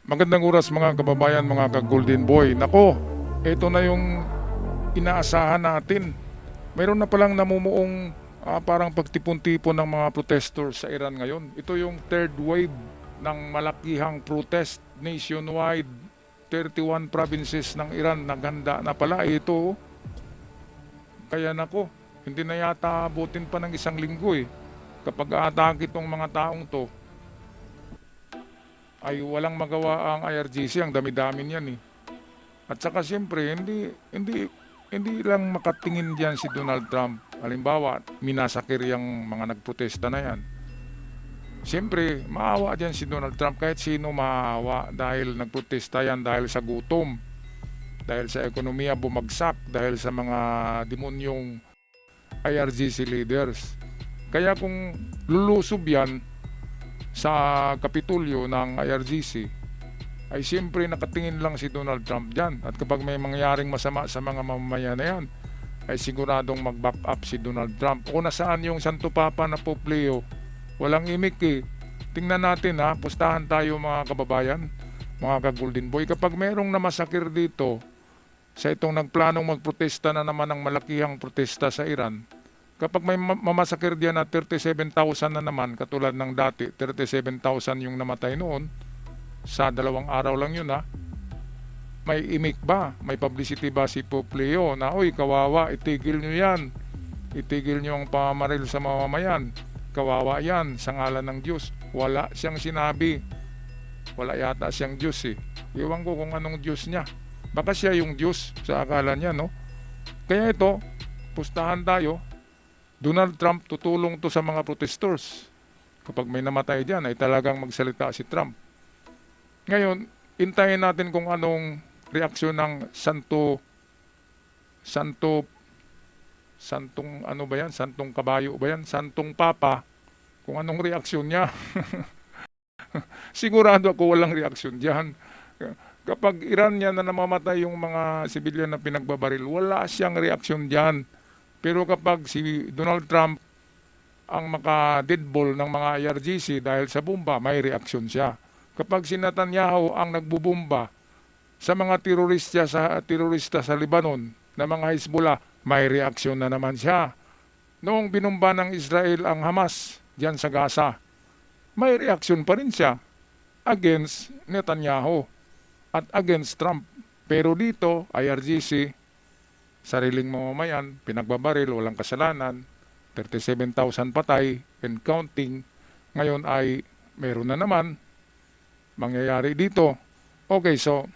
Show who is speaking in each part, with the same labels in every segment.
Speaker 1: Magandang oras mga kababayan, mga ka-Golden Boy. Nako, ito na yung inaasahan natin. Mayroon na palang namumuong parang pagtipon-tipon ng mga protesters sa Iran ngayon. Ito yung third wave ng malakihang protest nationwide. 31 provinces ng Iran naghanda na pala ito. Kaya nako, hindi na yata abutin pa ng isang linggo kapag aatake itong mga taong to ay walang magawa ang IRGC, ang dami-dami niyan At saka siyempre, hindi lang makatingin diyan si Donald Trump. Halimbawa, minasakir yung mga nagprotesta na yan. Siyempre, maawa diyan si Donald Trump, kahit sino maawa dahil nagprotesta yan dahil sa gutom, dahil sa ekonomiya bumagsak, dahil sa mga demonyong IRGC leaders. Kaya kung lulusob yan sa Kapitolyo ng IRGC, ay siyempre nakatingin lang si Donald Trump dyan. At kapag may mangyaring masama sa mga mamamayan na yan, ay siguradong mag-back up si Donald Trump. Kung nasaan yung Santo Papa na Pope Leo, walang imik Tingnan natin pustahan tayo mga kababayan, mga ka-Golden Boy. Kapag merong namasakir dito sa itong nagplanong magprotesta na naman ng malakihang protesta sa Iran, kapag may mamasakir diyan na 37,000 na naman, katulad ng dati, 37,000 yung namatay noon, sa 2 araw lang yun may imik ba? May publicity ba si Pope Leo na, oy, kawawa, itigil nyo yan. Itigil nyo ang pamamaril sa mamamayan. Kawawa yan sa ngalan ng Diyos. Wala siyang sinabi. Wala yata siyang Diyos Iwan ko kung anong Diyos niya. Baka siya yung Diyos sa akala niya, no? Kaya ito, pustahan tayo. Donald Trump tutulong to sa mga protesters. Kapag may namatay diyan ay talagang magsalita si Trump. Ngayon, intayin natin kung anong reaksyon ng Santong ano ba yan? Santong kabayo ba yan? Santong Papa. Kung anong reaksyon niya. Sigurado ako walang reaksyon diyan. Kapag Iran niya na namamatay yung mga sibilyan na pinagbabaril, wala siyang reaksyon diyan. Pero kapag si Donald Trump ang maka-deadball ng mga IRGC dahil sa bomba, may reaksyon siya. Kapag si Netanyahu ang nagbubomba sa mga terorista sa Lebanon na mga Hezbollah, may reaksyon na naman siya. Noong binumba ng Israel ang Hamas diyan sa Gaza, may reaksyon pa rin siya against Netanyahu at against Trump. Pero dito, IRGC, sariling mamamayan, pinagbabaril, walang kasalanan, 37,000 patay and counting. Ngayon ay meron na naman mangyayari dito. Okay, so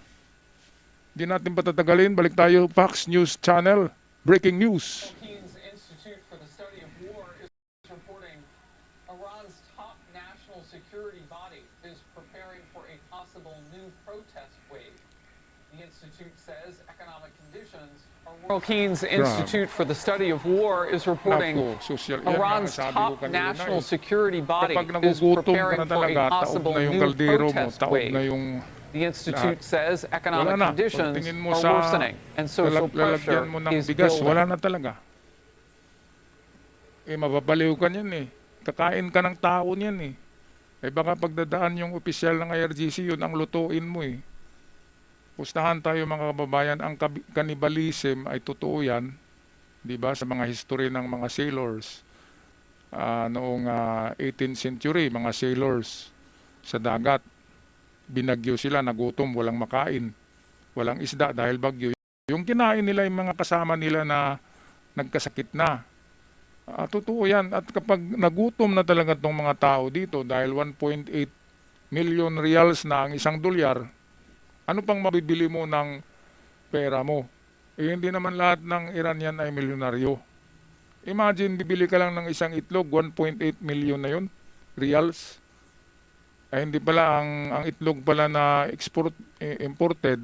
Speaker 1: di natin patatagalin. Balik tayo, Fox News Channel. Breaking news.
Speaker 2: King's Institute for the Study of War is reporting Iran's top national security body is preparing for a possible new protest wave. The institute says economic conditions are King's Institute for the Study of War is reporting Iran's top national security body is preparing for a possible new protest wave. The institute says economic conditions are worsening and social pressure is building.
Speaker 1: Wala na talaga. Mababaliw ka niyan Kakain ka ng tao niyan baka pagdadaan yung opisyal ng IRGC, yun ang lutuin mo Pustahan tayo mga kababayan, ang cannibalism ay totoo yan, di ba, sa mga history ng mga sailors. Noong 18th century, mga sailors sa dagat, binagyo sila, nagutom, walang makain, walang isda dahil bagyo. Yung kinain nila yung mga kasama nila na nagkasakit na. Totoo yan. At kapag nagutom na talaga itong mga tao dito dahil 1.8 million reals na ang $1, ano pang mabibili mo ng pera mo? Hindi naman lahat ng Iranian ay milyonaryo. Imagine, bibili ka lang ng isang itlog, 1.8 million na yun, reals. Hindi pala, ang itlog pala na imported,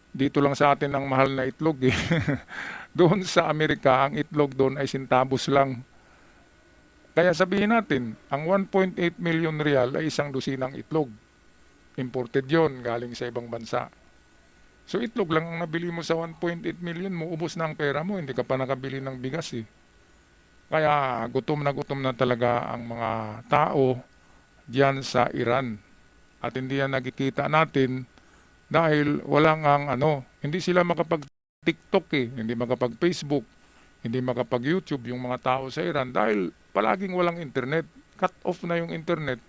Speaker 1: dito lang sa atin ang mahal na itlog Doon sa Amerika, ang itlog doon ay centavos lang. Kaya sabihin natin, ang 1.8 million real ay isang dosinang itlog. Imported yon galing sa ibang bansa. So itlog lang ang nabili mo sa 1.8 million mo, ubos na ang pera mo, hindi ka pa nakabili ng bigas Kaya gutom na talaga ang mga tao diyan sa Iran. at hindi yan nakikita natin dahil walang ang hindi sila makapag-TikTok hindi makapag-Facebook, hindi makapag-YouTube yung mga tao sa Iran dahil palaging walang internet. Cut off na yung internet,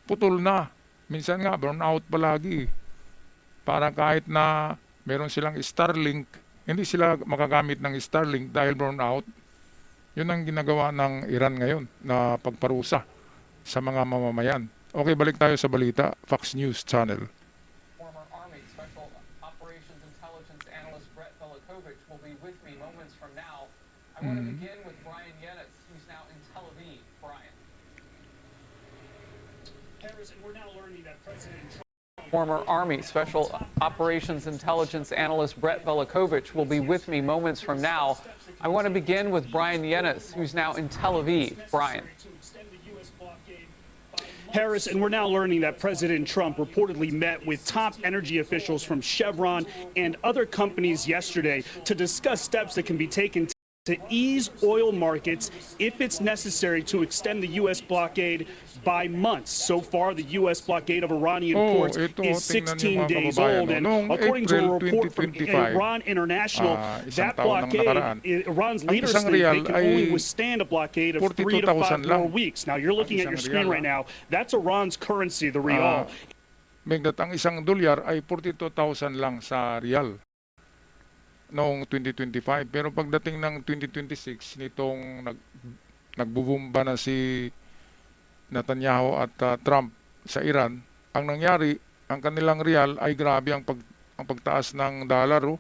Speaker 1: putol na. Minsan nga, burnout palagi. Parang kahit na meron silang Starlink, hindi sila makagamit ng Starlink dahil burnout. Yun ang ginagawa ng Iran ngayon na pagparusa sa mga mamamayan. Okay, balik tayo sa balita. Fox News Channel.
Speaker 2: Former Army Special Operations Intelligence Analyst Brett Velikovich will be with me moments from now. I want to begin with Brian Yennis, who's now in Tel Aviv. Brian.
Speaker 3: Harris, and we're now learning that President Trump.
Speaker 2: Former Army Special Operations Intelligence Analyst Brett Velikovich will be with me moments from now. I want to begin with Brian Yennis, who's now in Tel Aviv. Brian.
Speaker 3: Harris, and we're now learning that President Trump reportedly met with top energy officials from Chevron and other companies yesterday to discuss steps that can be taken to ease oil markets if it's necessary to extend the U.S. blockade by months. So far, the U.S. blockade of Iranian ports is 16 days old, and according to a report from Iran International, that blockade, Iran's leaders think they can only withstand a blockade of 3 to 5 more weeks. Now, you're looking at your screen right now. That's Iran's currency, the rial.
Speaker 1: Megdat ang isang dolyar ay 42,000 lang sa rial noong 2025. Pero pagdating ng 2026, nitong nagbubumba na si Netanyahu at Trump sa Iran, ang nangyari, ang kanilang rial ay grabe ang pagtaas ng dollar.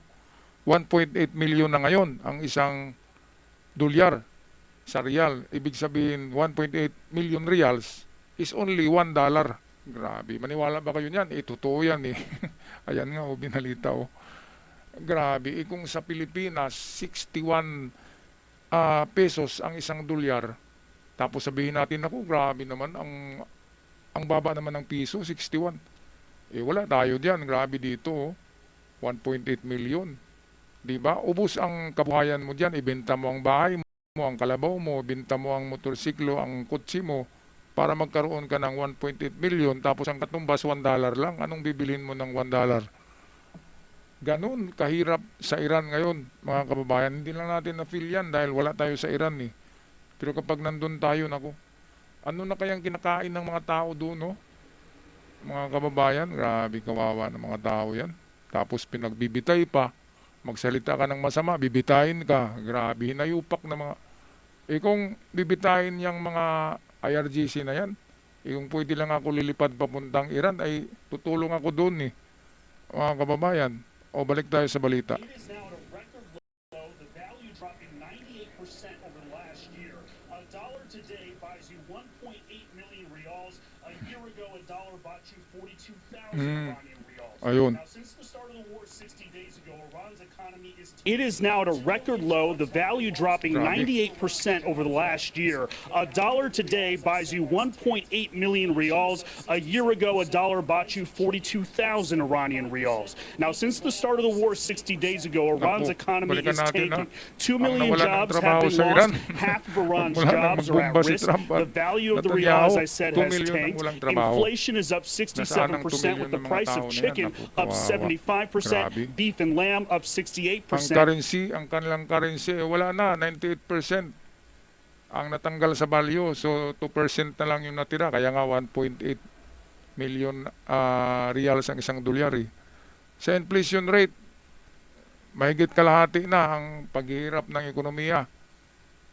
Speaker 1: 1.8 million na ngayon ang isang dolyar sa rial. Ibig sabihin, 1.8 million reals is only $1. Grabe. Maniwala ba kayo niyan? Totoo yan Ayan nga, binalita Grabe. Kung sa Pilipinas, 61 pesos ang isang dolyar, tapos sabihin natin, grabe naman, ang baba naman ng piso, 61. Wala tayo diyan. Grabe dito, 1.8 million. Diba? Ubus ang kabuhayan mo diyan. Ibenta mo ang bahay mo, ang kalabaw mo, ibenta mo ang motorsiklo, ang kotse mo, para magkaroon ka ng 1.8 million, tapos ang katumbas $1 lang. Anong bibilhin mo ng $1? Ganun kahirap sa Iran ngayon, mga kababayan. Hindi lang natin na-feel yan dahil wala tayo sa Iran Pero kapag nandun tayo, ano na kayang kinakain ng mga tao doon, Mga kababayan, grabe kawawa ng mga tao yan. Tapos pinagbibitay pa, magsalita ka ng masama, bibitayin ka. Grabe, hinayupak na mga... Kung bibitayin yung mga IRGC na yan, kung pwede lang ako lilipad papuntang Iran, ay tutulong ako doon Mga kababayan. O balik tayo sa balita.
Speaker 3: It is now at a record low, the value dropping 98% over the last year. A dollar today buys you 1.8 million reals. A year ago, a dollar bought you 42,000 Iranian reals.
Speaker 1: Ayun.
Speaker 3: Now, since the start of the war 60 days ago, Iran's economy is... It is now at a record low, the value dropping 98% over the last year. A dollar today buys you 1.8 million reals. A year ago, a dollar bought you 42,000 Iranian reals. Now, since the start of the war 60 days ago, Iran's economy is tanking. 2 million jobs have been lost. Half of Iran's jobs are at risk. The value of the rial, as I said, has tanked. Inflation is up 67%, with the price of chicken up 75%, beef and lamb up 68%.
Speaker 1: Ang kanilang currency, wala na, 98% ang natanggal sa value. So 2% na lang yung natira, kaya nga 1.8 million reals ang isang dolyar Sa inflation rate, mahigit kalahati na ang paghihirap ng ekonomiya.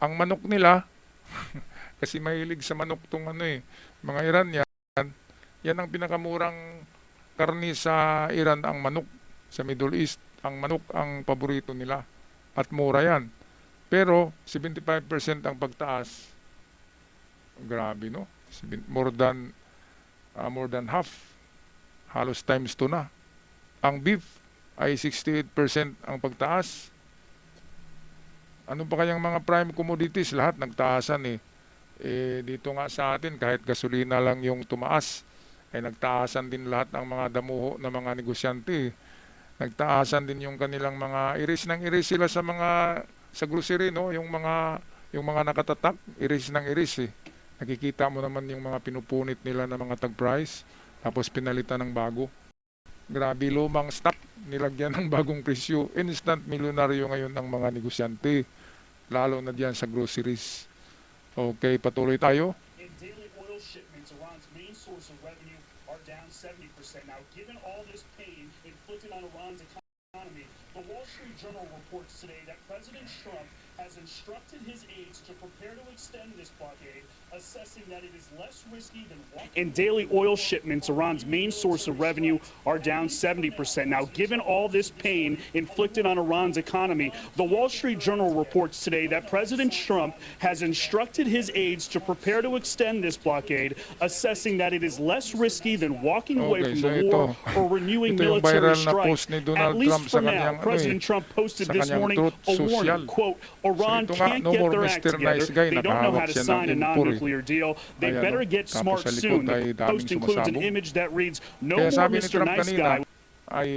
Speaker 1: Ang manok nila, kasi mahilig sa manok tong mga Iranian, yan ang pinakamurang karni sa Iran, ang manok. Sa Middle East, ang manok ang paborito nila. At mura yan. Pero 75% ang pagtaas. Grabe more than half. Halos times 2 na. Ang beef ay 68% ang pagtaas. Ano pa kayang mga prime commodities? Lahat nagtaasan dito nga sa atin, kahit gasolina lang yung tumaas, ay nagtaasan din lahat ng mga damuho na mga negosyante. Nagtaasan din yung kanilang mga iris sila sa grocery, yung mga nakatatak, iris. Nakikita mo naman yung mga pinupunit nila na mga tag price. Tapos pinalitan ng bago. Grabe, lumang stock, nilagyan ng bagong presyo. Instant milyonaryo ngayon ang mga negosyante, lalo na diyan sa groceries. Okay, patuloy tayo.
Speaker 3: In daily oil shipments, Iran's main source of revenue are down 70%. Now, given all this pain inflicted on Iran's economy, the Wall Street Journal reports today that President Trump has instructed his aides to prepare to extend this blockade, assessing that it is less risky than walking. In daily oil shipments, Iran's main source of revenue are down 70%. Now, given all this pain inflicted on Iran's economy, the Wall Street Journal reports today that President Trump has instructed his aides to prepare to extend this blockade, assessing that it is less risky than walking away
Speaker 1: Okay,
Speaker 3: from
Speaker 1: so
Speaker 3: the
Speaker 1: ito,
Speaker 3: war or renewing
Speaker 1: ito yung
Speaker 3: military
Speaker 1: viral na
Speaker 3: strikes.
Speaker 1: post ni Donald
Speaker 3: At least
Speaker 1: Trump
Speaker 3: for
Speaker 1: sa
Speaker 3: now,
Speaker 1: kanyang,
Speaker 3: President Trump posted
Speaker 1: sa
Speaker 3: this
Speaker 1: kanyang
Speaker 3: morning
Speaker 1: Truth
Speaker 3: a
Speaker 1: Social.
Speaker 3: warning, quote, Iran
Speaker 1: So ito nga,
Speaker 3: can't
Speaker 1: no
Speaker 3: get
Speaker 1: more
Speaker 3: their act
Speaker 1: Mr.
Speaker 3: together.
Speaker 1: Nice Guy,
Speaker 3: They don't know how
Speaker 1: nakahawak
Speaker 3: to
Speaker 1: siya ng
Speaker 3: sign a
Speaker 1: M4 eh.
Speaker 3: non-nuclear deal. They
Speaker 1: Ayan,
Speaker 3: better
Speaker 1: no?
Speaker 3: get
Speaker 1: Tapos
Speaker 3: smart
Speaker 1: sa likod
Speaker 3: soon.
Speaker 1: ay
Speaker 3: The
Speaker 1: daming
Speaker 3: post includes an
Speaker 1: sumasabog.
Speaker 3: image that reads, no
Speaker 1: Kaya
Speaker 3: more
Speaker 1: sabi ni
Speaker 3: Mr.
Speaker 1: Trump
Speaker 3: Nice
Speaker 1: kanina
Speaker 3: Guy.
Speaker 1: ay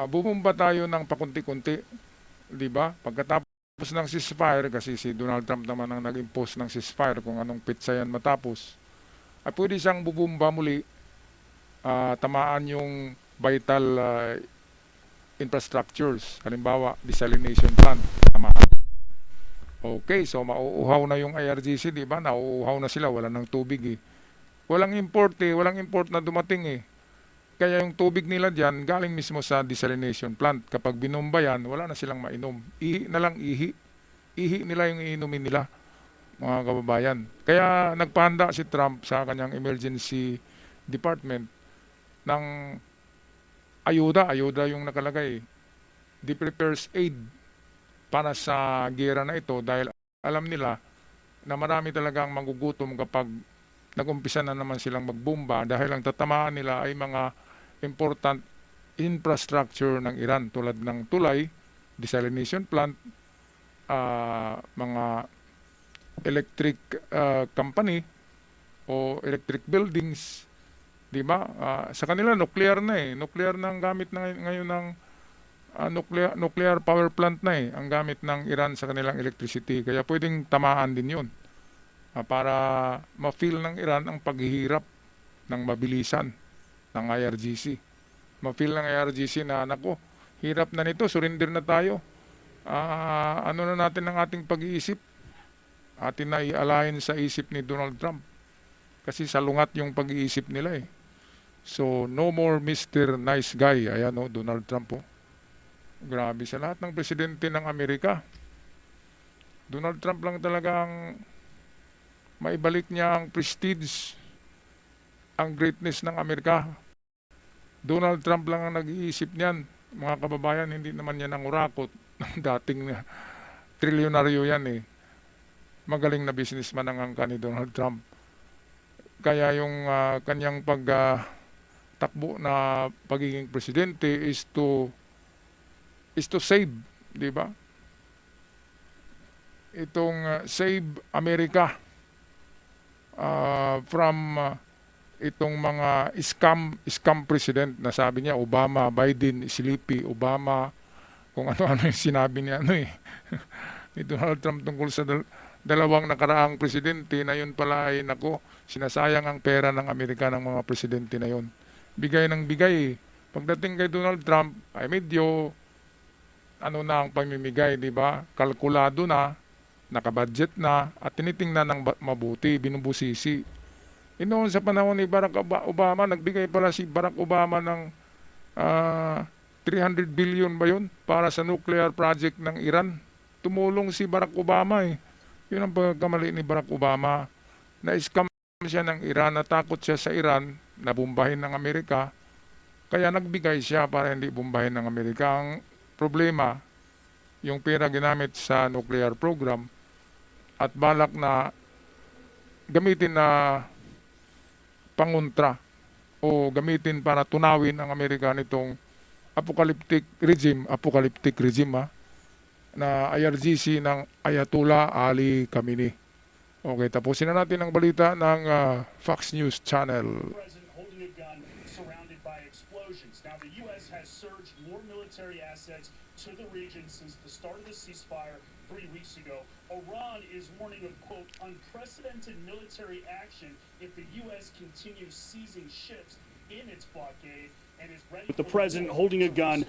Speaker 1: bumumba tayo ng pakunti-kunti, di ba? Pagkatapos ng ceasefire, kasi si Donald Trump naman ang nag-impose ng ceasefire kung anong pitsa yan matapos, ay pwede siyang bubumba muli, tamaan yung vital infrastructures, halimbawa desalination plant, tamaan. Okay, so mauuhaw na yung IRGC, di ba? Nauuhaw na sila, wala ng tubig eh. Walang import na dumating eh. Kaya yung tubig nila dyan, galing mismo sa desalination plant. Kapag binomba yan, wala na silang mainom. Ihi na lang ihi. Ihi nila yung iinumin nila, mga kababayan. Kaya nagpahanda si Trump sa kanyang emergency department ng ayuda yung nakalagay. They prepares aid para sa gera na ito dahil alam nila na marami talagang magugutom kapag nag-umpisa na naman silang magbomba dahil ang tatamaan nila ay mga important infrastructure ng Iran tulad ng tulay, desalination plant, mga electric company o electric buildings, di ba? Sa kanila nuclear na eh. Nuclear na ang gamit na ngayon ng nuclear power plant na eh ang gamit ng Iran sa kanilang electricity. Kaya pwedeng tamaan din 'yun. Para ma-feel ng Iran ang paghihirap ng mabilisan ng IRGC. Ma-feel ng IRGC na nako, hirap na nito, surrender na tayo. Ano na natin ang ating pag-iisip? Atin na i-align sa isip ni Donald Trump. Kasi salungat yung pag-iisip nila eh. So, no more Mr. Nice Guy. Ayan o, Donald Trump po. Grabe, sa lahat ng presidente ng Amerika, Donald Trump lang talagang maibalik niya ang prestige, ang greatness ng Amerika. Donald Trump lang ang nag-iisip niyan. Mga kababayan, hindi naman yan ang urakot ng dating trilyonaryo yan eh. Magaling na businessman ang angka ni Donald Trump. Kaya yung kanyang pagtakbo na pagiging presidente is to save, di ba? Itong save America from itong mga scam president na sabi niya Obama, Biden, Sleepy, Obama, kung ano-ano yung sinabi niya ni Donald Trump tungkol sa dalawang nakaraang presidente na yun pala ay nako, sinasayang ang pera ng Amerika ng mga presidente na yun. Bigay ng bigay. Pagdating kay Donald Trump ay medyo ano na ang pamimigay, di ba? Kalkulado na, nakabudget na, at tinitingnan ng mabuti, binubusisi. Noon sa panahon ni Barack Obama, nagbigay pala si Barack Obama ng 300 billion ba yun para sa nuclear project ng Iran. Tumulong si Barack Obama eh. Yun ang pagkamali ni Barack Obama. Na-scam siya ng Iran, natakot siya sa Iran, nabumbahin ng Amerika, kaya nagbigay siya para hindi bumbahin ng Amerika. Ang problema, yung pera ginamit sa nuclear program at balak na gamitin na pangontra o gamitin para tunawin ang Amerika nitong apocalyptic regime na IRGC ng Ayatollah Ali Khamenei. Okay, tapusin na natin ang balita ng Fox News Channel.
Speaker 3: President holding a gun surrounded by explosions. Now, the U.S. has surged more military assets to the region since the start of the ceasefire 3 weeks ago. Iran is warning of, quote, unprecedented military action if the U.S. continues seizing ships in its blockade and is ready. With the president holding a gun,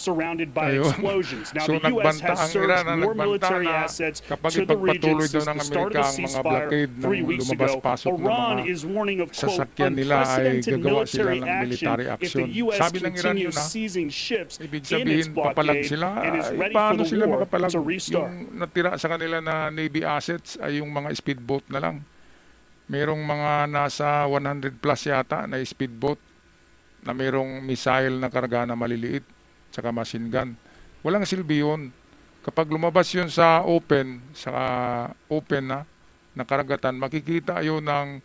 Speaker 3: surrounded by
Speaker 1: Ayun.
Speaker 3: explosions. Now,
Speaker 1: So,
Speaker 3: the U.S.
Speaker 1: nagbanta
Speaker 3: has
Speaker 1: ang
Speaker 3: surged
Speaker 1: Iran na
Speaker 3: more
Speaker 1: nagbanta
Speaker 3: military
Speaker 1: na
Speaker 3: assets
Speaker 1: kapag
Speaker 3: to the region
Speaker 1: ipagpatuloy daw
Speaker 3: since
Speaker 1: ng
Speaker 3: the start of
Speaker 1: Amerika
Speaker 3: the
Speaker 1: ang mga
Speaker 3: ceasefire
Speaker 1: blockade
Speaker 3: 3
Speaker 1: ng
Speaker 3: weeks ago.
Speaker 1: lumabas-pasok ng
Speaker 3: Iran
Speaker 1: mga
Speaker 3: is warning of, quote,
Speaker 1: sasakyan nila ay
Speaker 3: unprecedented
Speaker 1: gagawa sila
Speaker 3: military
Speaker 1: ng
Speaker 3: action
Speaker 1: military
Speaker 3: if
Speaker 1: action.
Speaker 3: the U.S.
Speaker 1: Sabi ng Iran
Speaker 3: continues
Speaker 1: yun,
Speaker 3: seizing ships
Speaker 1: ibig
Speaker 3: in its
Speaker 1: sabihin, papalag
Speaker 3: blockade
Speaker 1: sila.
Speaker 3: and is
Speaker 1: Ay,
Speaker 3: ready for
Speaker 1: paano
Speaker 3: the
Speaker 1: sila
Speaker 3: war
Speaker 1: makapalag?
Speaker 3: to restart.
Speaker 1: Yung natira sa kanila na Navy assets ay yung mga speedboat na lang. Merong mga nasa 100 plus yata na speedboat na merong missile na karga na maliliit tsaka machine gun. Walang silbi yun. Kapag lumabas yun sa open na karagatan, makikita yun ng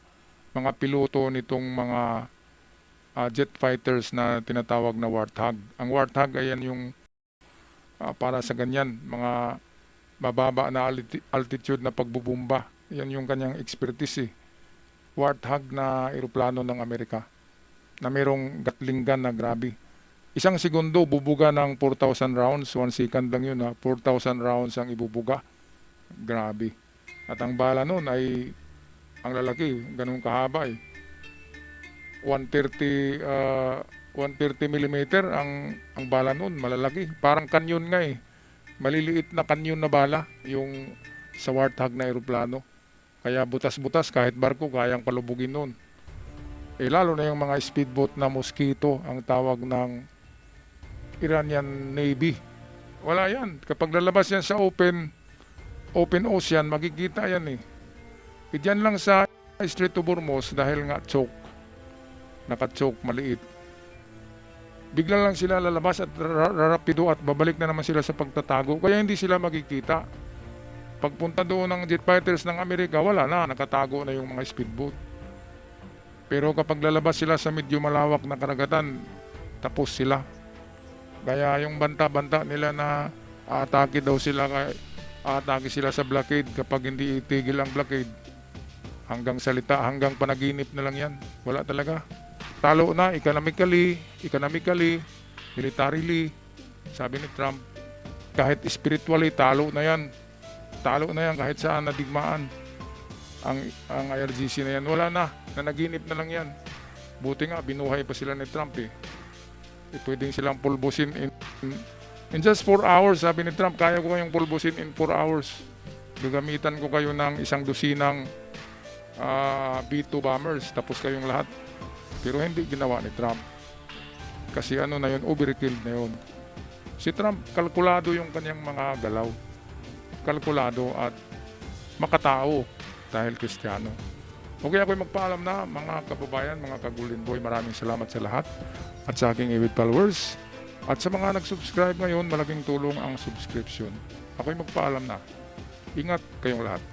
Speaker 1: mga piloto nitong mga jet fighters na tinatawag na Warthog. Ang Warthog ay yan yung para sa ganyan, mga mababa na altitude na pagbubumba. Yan yung kanyang expertise eh. Warthog na eroplano ng Amerika na merong Gatling gun na grabe. Isang segundo bubuga ng 4,000 rounds, 1 second lang yun ha, 4,000 rounds ang ibubuga. Grabe. At ang bala nun ay ang lalaki, ganun kahaba eh. 130 millimeter ang bala nun, malalaki. Parang kanyon nga eh. Maliliit na kanyon na bala yung sa Warthog na eroplano. Kaya butas-butas kahit barko kayang palubugin nun. Eh lalo na yung mga speedboat na Mosquito ang tawag ng Iranian Navy. Wala yan. Kapag lalabas yan sa open ocean, makikita yan eh. Diyan lang sa Strait of Hormuz dahil nga naka-choke, maliit. Bigla lang sila lalabas at rarapido at babalik na naman sila sa pagtatago. Kaya hindi sila makikita. Pagpunta doon ng jet fighters ng Amerika, wala na. Nakatago na yung mga speedboat. Pero kapag lalabas sila sa medyo malawak na karagatan, tapos sila. Kaya yung banta-banta nila na aatake sila sa blockade kapag hindi itigil ang blockade. Hanggang salita, hanggang panaginip na lang yan. Wala talaga. Talo na economically, militarily. Sabi ni Trump, kahit spiritually, talo na yan. Talo na yan kahit saan nadigmaan. Ang IRGC na yan, wala na. Nanaginip na lang yan. Buti nga, binuhay pa sila ni Trump eh. Pwedeng silang pulbusin in just 4 hours. Sabi ni Trump, kaya ko kayong pulbusin in 4 hours. Gagamitan ko kayo ng 100 B-2 bombers, tapos kayong lahat. Pero hindi ginawa ni Trump. Kasi ano na yun, overkill na yun. Si Trump, kalkulado yung kanyang mga galaw. Kalkulado at makatao dahil Kristiyano. Okay, ako'y magpaalam na mga kababayan, mga kagulin boy. Maraming salamat sa lahat at sa aking Iwit followers. At sa mga nag-subscribe ngayon, malaking tulong ang subscription. Ako'y magpaalam na. Ingat kayong lahat.